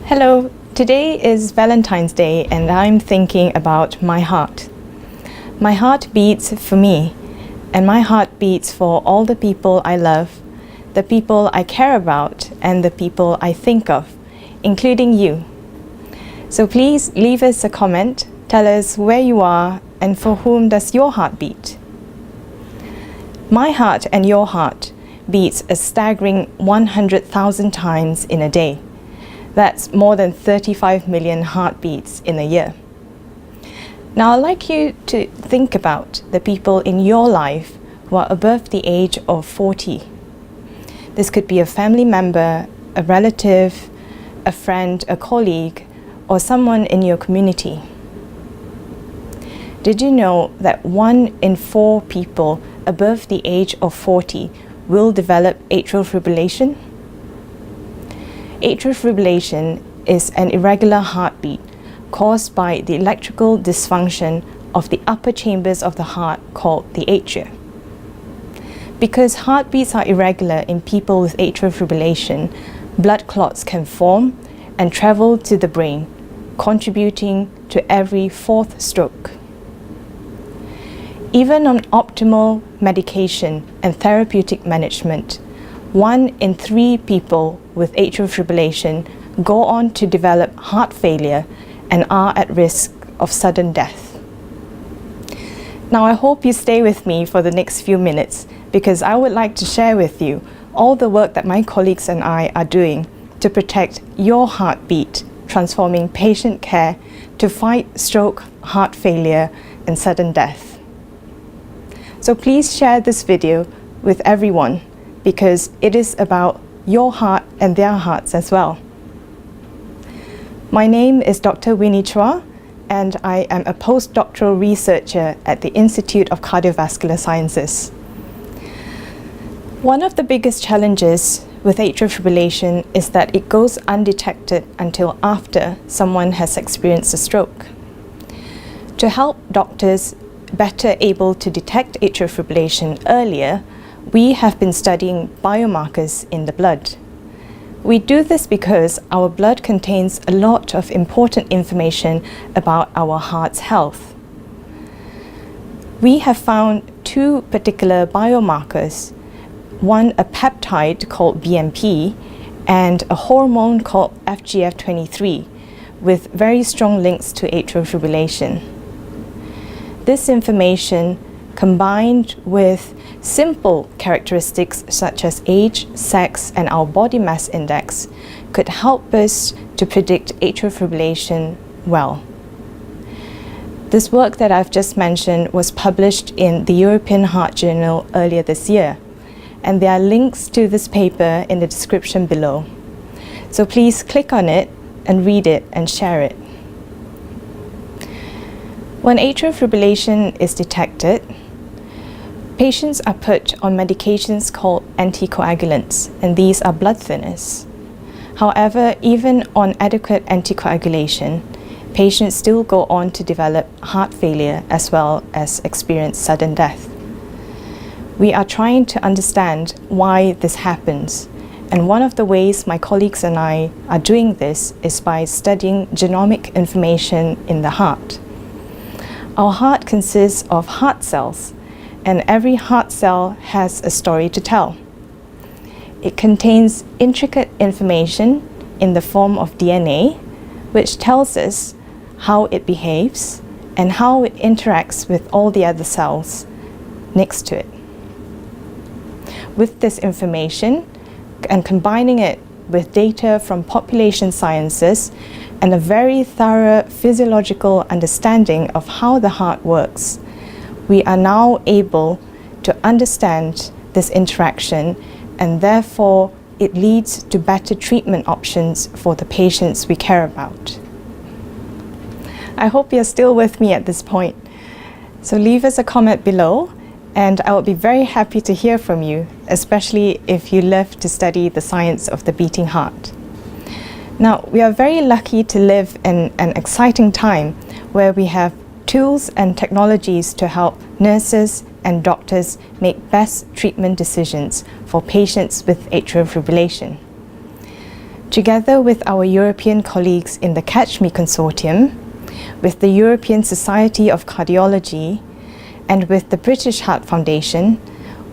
Hello, today is Valentine's Day and I'm thinking about my heart. My heart beats for me, and my heart beats for all the people I love, the people I care about, and the people I think of, including you. So please leave us a comment, tell us where you are and for whom does your heart beat. My heart and your heart beats a staggering 100,000 times in a day. That's more than 35 million heartbeats in a year. Now I'd like you to think about the people in your life who are above the age of 40. This could be a family member, a relative, a friend, a colleague, or someone in your community. Did you know that 1 in 4 people above the age of 40 will develop atrial fibrillation? Atrial fibrillation is an irregular heartbeat caused by the electrical dysfunction of the upper chambers of the heart called the atria. Because heartbeats are irregular in people with atrial fibrillation, blood clots can form and travel to the brain, contributing to every 4th stroke. Even on optimal medication and therapeutic management, 1 in 3 people with atrial fibrillation go on to develop heart failure and are at risk of sudden death. Now I hope you stay with me for the next few minutes because I would like to share with you all the work that my colleagues and I are doing to protect your heartbeat, transforming patient care to fight stroke, heart failure, and sudden death. So please share this video with everyone because it is about your heart and their hearts as well. My name is Dr. Winnie Chua, and I am a postdoctoral researcher at the Institute of Cardiovascular Sciences. One of the biggest challenges with atrial fibrillation is that it goes undetected until after someone has experienced a stroke. To help doctors better able to detect atrial fibrillation earlier, we have been studying biomarkers in the blood. We do this because our blood contains a lot of important information about our heart's health. We have found 2 particular biomarkers, one a peptide called BMP and a hormone called FGF23 with very strong links to atrial fibrillation. This information combined with simple characteristics such as age, sex, and our body mass index could help us to predict atrial fibrillation well. This work that I've just mentioned was published in the European Heart Journal earlier this year, and there are links to this paper in the description below. So please click on it and read it and share it. When atrial fibrillation is detected, patients are put on medications called anticoagulants, and these are blood thinners. However, even on adequate anticoagulation, patients still go on to develop heart failure as well as experience sudden death. We are trying to understand why this happens, and one of the ways my colleagues and I are doing this is by studying genomic information in the heart. Our heart consists of heart cells, and every heart cell has a story to tell. It contains intricate information in the form of DNA, which tells us how it behaves and how it interacts with all the other cells next to it. With this information and combining it with data from population sciences and a very thorough physiological understanding of how the heart works, we are now able to understand this interaction, and therefore it leads to better treatment options for the patients we care about. I hope you're still with me at this point. So leave us a comment below, and I will be very happy to hear from you, especially if you love to study the science of the beating heart. Now, we are very lucky to live in an exciting time where we have tools and technologies to help nurses and doctors make best treatment decisions for patients with atrial fibrillation. Together with our European colleagues in the Catch Me Consortium, with the European Society of Cardiology, and with the British Heart Foundation,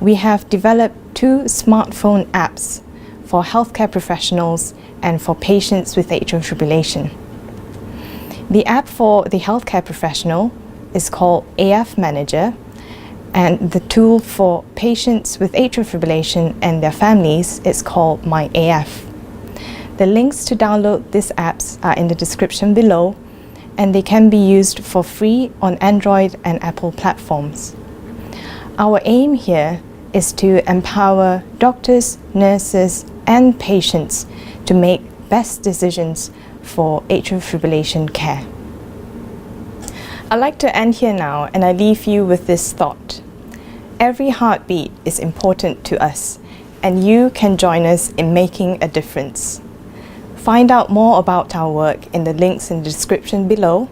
we have developed 2 smartphone apps for healthcare professionals and for patients with atrial fibrillation. The app for the healthcare professional is called AF Manager, and the tool for patients with atrial fibrillation and their families is called My AF. The links to download these apps are in the description below, and they can be used for free on Android and Apple platforms. Our aim here is to empower doctors, nurses, and patients to make best decisions for atrial fibrillation care. I'd like to end here now, and I leave you with this thought. Every heartbeat is important to us, and you can join us in making a difference. Find out more about our work in the links in the description below.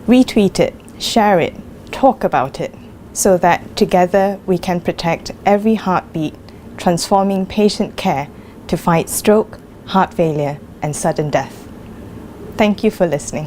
Retweet it, share it, talk about it, so that together we can protect every heartbeat, transforming patient care to fight stroke, heart failure, and sudden death. Thank you for listening.